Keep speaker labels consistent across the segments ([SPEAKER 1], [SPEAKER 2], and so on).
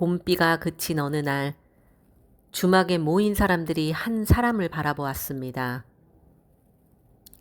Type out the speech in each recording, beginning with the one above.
[SPEAKER 1] 봄비가 그친 어느 날 주막에 모인 사람들이 한 사람을 바라보았습니다.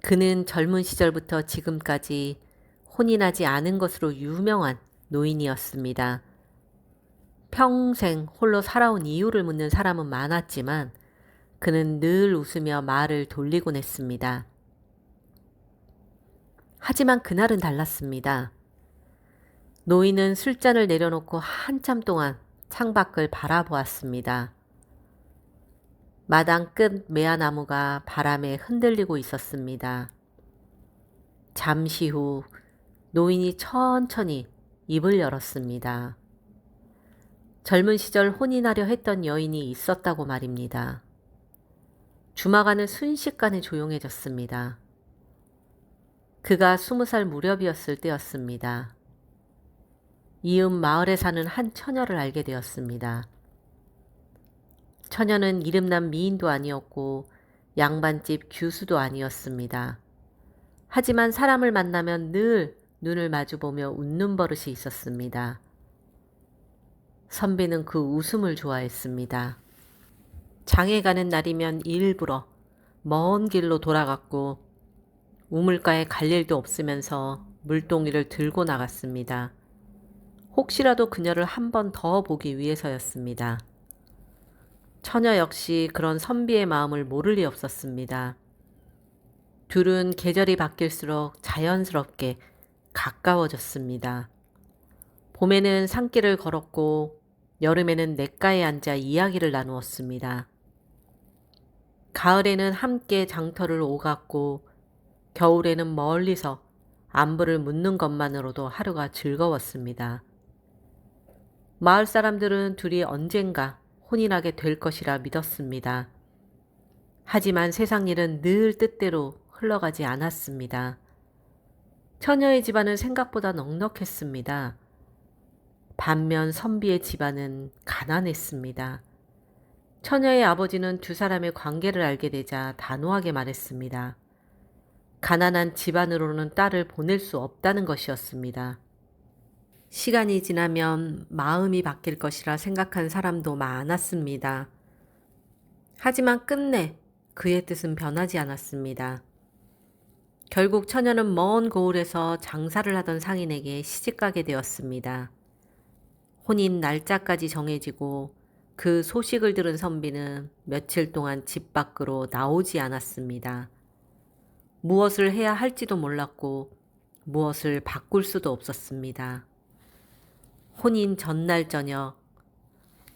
[SPEAKER 1] 그는 젊은 시절부터 지금까지 혼이 나지 않은 것으로 유명한 노인이었습니다. 평생 홀로 살아온 이유를 묻는 사람은 많았지만 그는 늘 웃으며 말을 돌리곤 했습니다. 하지만 그날은 달랐습니다. 노인은 술잔을 내려놓고 한참 동안 창밖을 바라보았습니다. 마당 끝 매화나무가 바람에 흔들리고 있었습니다. 잠시 후 노인이 천천히 입을 열었습니다. 젊은 시절 혼이 나려 했던 여인이 있었다고 말입니다. 주막 안은 순식간에 조용해졌습니다. 그가 20살 무렵이었을 때였습니다. 이웃 마을에 사는 한 처녀를 알게 되었습니다. 처녀는 이름난 미인도 아니었고 양반집 규수도 아니었습니다. 하지만 사람을 만나면 늘 눈을 마주보며 웃는 버릇이 있었습니다. 선비는 그 웃음을 좋아했습니다. 장에 가는 날이면 일부러 먼 길로 돌아갔고 우물가에 갈 일도 없으면서 물동이를 들고 나갔습니다. 혹시라도 그녀를 한 번 더 보기 위해서였습니다. 처녀 역시 그런 선비의 마음을 모를 리 없었습니다. 둘은 계절이 바뀔수록 자연스럽게 가까워졌습니다. 봄에는 산길을 걸었고 여름에는 냇가에 앉아 이야기를 나누었습니다. 가을에는 함께 장터를 오갔고 겨울에는 멀리서 안부를 묻는 것만으로도 하루가 즐거웠습니다. 마을 사람들은 둘이 언젠가 혼이 나게 될 것이라 믿었습니다. 하지만 세상 일은 늘 뜻대로 흘러가지 않았습니다. 처녀의 집안은 생각보다 넉넉했습니다. 반면 선비의 집안은 가난했습니다. 처녀의 아버지는 두 사람의 관계를 알게 되자 단호하게 말했습니다. 가난한 집안으로는 딸을 보낼 수 없다는 것이었습니다. 시간이 지나면 마음이 바뀔 것이라 생각한 사람도 많았습니다. 하지만 끝내 그의 뜻은 변하지 않았습니다. 결국 처녀는 먼 고을에서 장사를 하던 상인에게 시집가게 되었습니다. 혼인 날짜까지 정해지고 그 소식을 들은 선비는 며칠 동안 집 밖으로 나오지 않았습니다. 무엇을 해야 할지도 몰랐고 무엇을 바꿀 수도 없었습니다. 혼인 전날 저녁,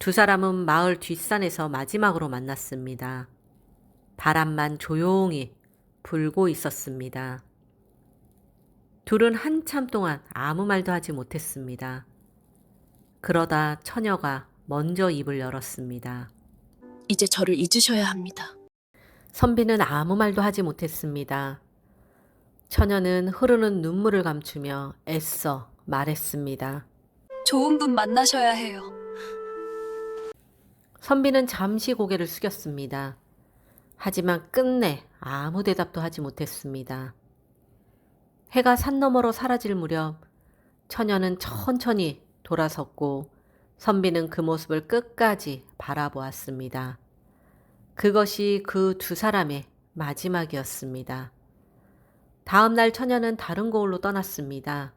[SPEAKER 1] 두 사람은 마을 뒷산에서 마지막으로 만났습니다. 바람만 조용히 불고 있었습니다. 둘은 한참 동안 아무 말도 하지 못했습니다. 그러다 처녀가 먼저 입을 열었습니다.
[SPEAKER 2] 이제 저를 잊으셔야 합니다.
[SPEAKER 1] 선비는 아무 말도 하지 못했습니다. 처녀는 흐르는 눈물을 감추며 애써 말했습니다.
[SPEAKER 2] 좋은 분 만나셔야 해요.
[SPEAKER 1] 선비는 잠시 고개를 숙였습니다. 하지만 끝내 아무 대답도 하지 못했습니다. 해가 산 너머로 사라질 무렵 처녀는 천천히 돌아섰고 선비는 그 모습을 끝까지 바라보았습니다. 그것이 그 두 사람의 마지막이었습니다. 다음 날 처녀는 다른 고을로 떠났습니다.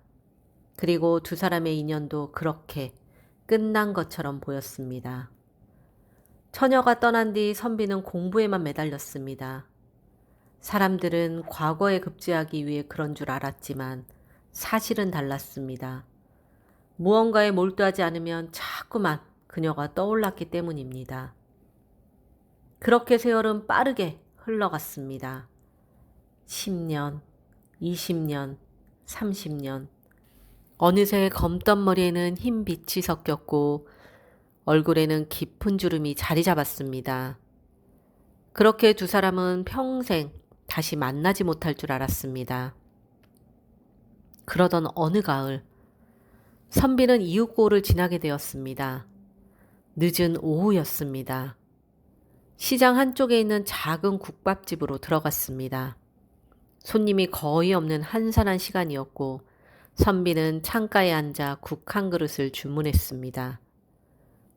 [SPEAKER 1] 그리고 두 사람의 인연도 그렇게 끝난 것처럼 보였습니다. 처녀가 떠난 뒤 선비는 공부에만 매달렸습니다. 사람들은 과거에 급제하기 위해 그런 줄 알았지만 사실은 달랐습니다. 무언가에 몰두하지 않으면 자꾸만 그녀가 떠올랐기 때문입니다. 그렇게 세월은 빠르게 흘러갔습니다. 10년, 20년, 30년. 어느새 검던 머리에는 흰 빛이 섞였고 얼굴에는 깊은 주름이 자리 잡았습니다. 그렇게 두 사람은 평생 다시 만나지 못할 줄 알았습니다. 그러던 어느 가을, 선비는 이웃고을을 지나게 되었습니다. 늦은 오후였습니다. 시장 한쪽에 있는 작은 국밥집으로 들어갔습니다. 손님이 거의 없는 한산한 시간이었고 선비는 창가에 앉아 국 한 그릇을 주문했습니다.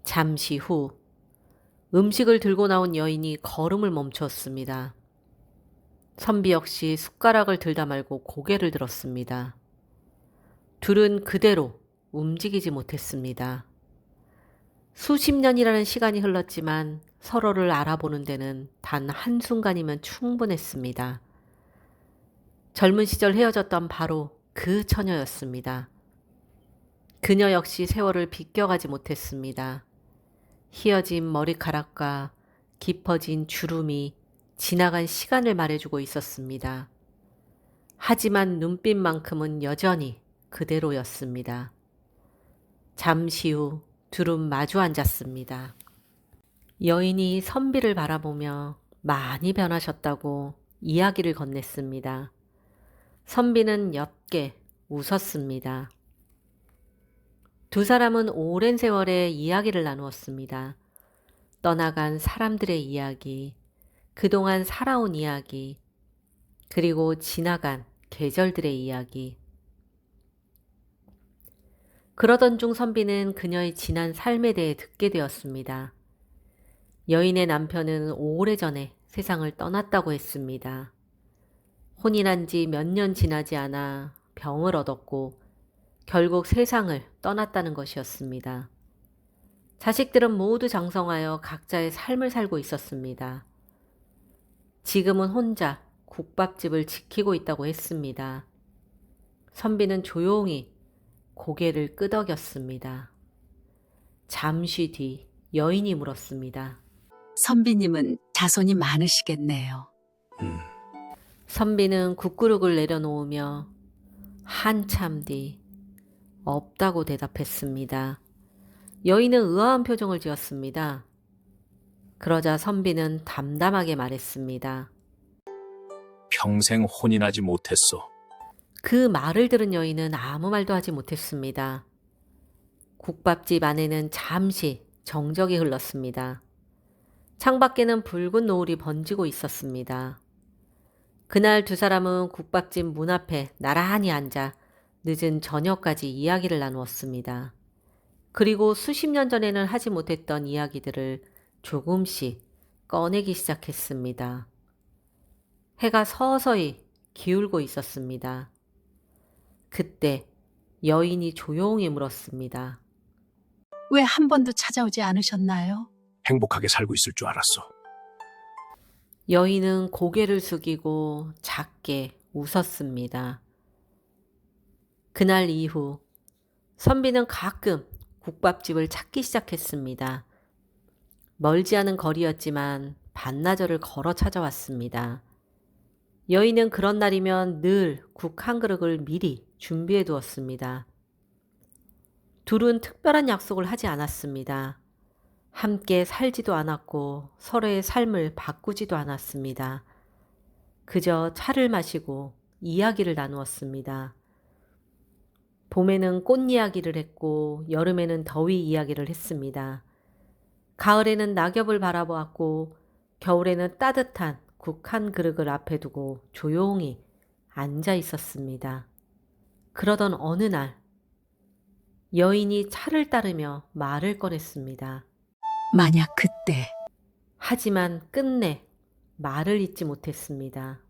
[SPEAKER 1] 잠시 후 음식을 들고 나온 여인이 걸음을 멈추었습니다. 선비 역시 숟가락을 들다 말고 고개를 들었습니다. 둘은 그대로 움직이지 못했습니다. 수십 년이라는 시간이 흘렀지만 서로를 알아보는 데는 단 한순간이면 충분했습니다. 젊은 시절 헤어졌던 바로 그 처녀였습니다. 그녀 역시 세월을 비껴가지 못했습니다. 휘어진 머리카락과 깊어진 주름이 지나간 시간을 말해주고 있었습니다. 하지만 눈빛만큼은 여전히 그대로였습니다. 잠시 후 둘은 마주 앉았습니다. 여인이 선비를 바라보며 많이 변하셨다고 이야기를 건넸습니다. 선비는 옅게 웃었습니다. 두 사람은 오랜 세월의 이야기를 나누었습니다. 떠나간 사람들의 이야기, 그동안 살아온 이야기, 그리고 지나간 계절들의 이야기. 그러던 중 선비는 그녀의 지난 삶에 대해 듣게 되었습니다. 여인의 남편은 오래전에 세상을 떠났다고 했습니다. 혼인한 지 몇 년 지나지 않아 병을 얻었고 결국 세상을 떠났다는 것이었습니다. 자식들은 모두 장성하여 각자의 삶을 살고 있었습니다. 지금은 혼자 국밥집을 지키고 있다고 했습니다. 선비는 조용히 고개를 끄덕였습니다. 잠시 뒤 여인이 물었습니다.
[SPEAKER 2] 선비님은 자손이 많으시겠네요.
[SPEAKER 1] 선비는 국그릇을 내려놓으며 한참 뒤 없다고 대답했습니다. 여인은 의아한 표정을 지었습니다. 그러자 선비는 담담하게 말했습니다.
[SPEAKER 3] 평생 혼인하지 못했어.
[SPEAKER 1] 그 말을 들은 여인은 아무 말도 하지 못했습니다. 국밥집 안에는 잠시 정적이 흘렀습니다. 창밖에는 붉은 노을이 번지고 있었습니다. 그날 두 사람은 국밥집 문 앞에 나란히 앉아 늦은 저녁까지 이야기를 나누었습니다. 그리고 수십 년 전에는 하지 못했던 이야기들을 조금씩 꺼내기 시작했습니다. 해가 서서히 기울고 있었습니다. 그때 여인이 조용히 물었습니다.
[SPEAKER 2] 왜 한 번도 찾아오지 않으셨나요?
[SPEAKER 3] 행복하게 살고 있을 줄 알았어.
[SPEAKER 1] 여인은 고개를 숙이고 작게 웃었습니다. 그날 이후 선비는 가끔 국밥집을 찾기 시작했습니다. 멀지 않은 거리였지만 반나절을 걸어 찾아왔습니다. 여인은 그런 날이면 늘 국 한 그릇을 미리 준비해 두었습니다. 둘은 특별한 약속을 하지 않았습니다. 함께 살지도 않았고 서로의 삶을 바꾸지도 않았습니다. 그저 차를 마시고 이야기를 나누었습니다. 봄에는 꽃 이야기를 했고 여름에는 더위 이야기를 했습니다. 가을에는 낙엽을 바라보았고 겨울에는 따뜻한 국 한 그릇을 앞에 두고 조용히 앉아 있었습니다. 그러던 어느 날 여인이 차를 따르며 말을 꺼냈습니다.
[SPEAKER 2] 만약 그때
[SPEAKER 1] 하지만 끝내 말을 잇지 못했습니다.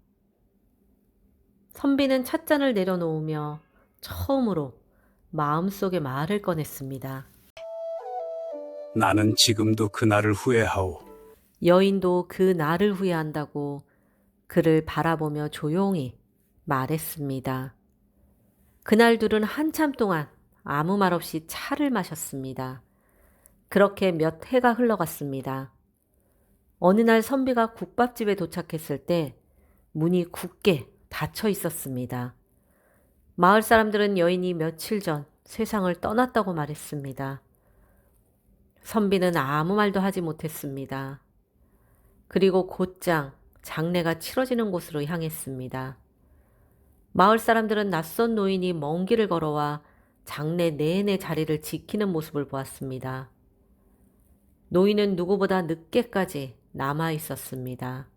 [SPEAKER 1] 선비는 찻잔을 내려놓으며 처음으로 마음속의 말을 꺼냈습니다.
[SPEAKER 3] 나는 지금도 그날을 후회하오.
[SPEAKER 1] 여인도 그 날을 후회한다고 그를 바라보며 조용히 말했습니다. 그날 둘은 한참 동안 아무 말 없이 차를 마셨습니다. 그렇게 몇 해가 흘러갔습니다. 어느 날 선비가 국밥집에 도착했을 때 문이 굳게 닫혀 있었습니다. 마을 사람들은 여인이 며칠 전 세상을 떠났다고 말했습니다. 선비는 아무 말도 하지 못했습니다. 그리고 곧장 장례가 치러지는 곳으로 향했습니다. 마을 사람들은 낯선 노인이 먼 길을 걸어와 장례 내내 자리를 지키는 모습을 보았습니다. 노인은 누구보다 늦게까지 남아 있었습니다.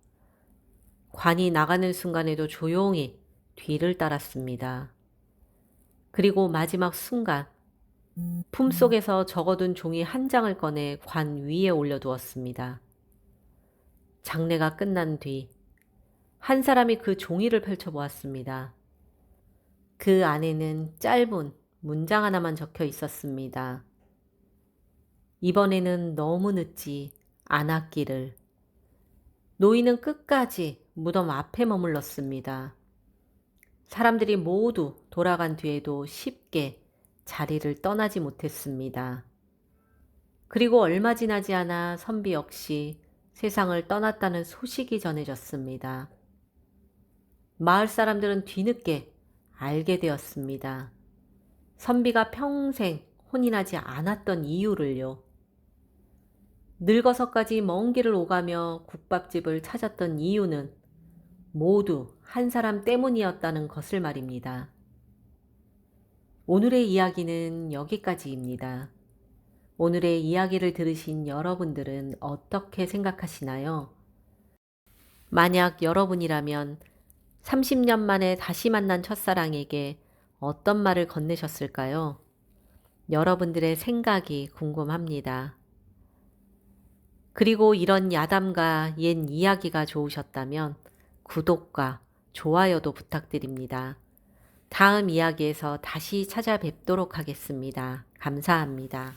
[SPEAKER 1] 관이 나가는 순간에도 조용히 뒤를 따랐습니다. 그리고 마지막 순간 품속에서 적어둔 종이 한 장을 꺼내 관 위에 올려두었습니다. 장례가 끝난 뒤 한 사람이 그 종이를 펼쳐보았습니다. 그 안에는 짧은 문장 하나만 적혀 있었습니다. 이번에는 너무 늦지 않았기를. 노인은 끝까지 무덤 앞에 머물렀습니다. 사람들이 모두 돌아간 뒤에도 쉽게 자리를 떠나지 못했습니다. 그리고 얼마 지나지 않아 선비 역시 세상을 떠났다는 소식이 전해졌습니다. 마을 사람들은 뒤늦게 알게 되었습니다. 선비가 평생 혼인하지 않았던 이유를요. 늙어서까지 먼 길을 오가며 국밥집을 찾았던 이유는 모두 한 사람 때문이었다는 것을 말입니다. 오늘의 이야기는 여기까지입니다. 오늘의 이야기를 들으신 여러분들은 어떻게 생각하시나요? 만약 여러분이라면 30년 만에 다시 만난 첫사랑에게 어떤 말을 건네셨을까요? 여러분들의 생각이 궁금합니다. 그리고 이런 야담과 옛 이야기가 좋으셨다면 구독과 좋아요도 부탁드립니다. 다음 이야기에서 다시 찾아뵙도록 하겠습니다. 감사합니다.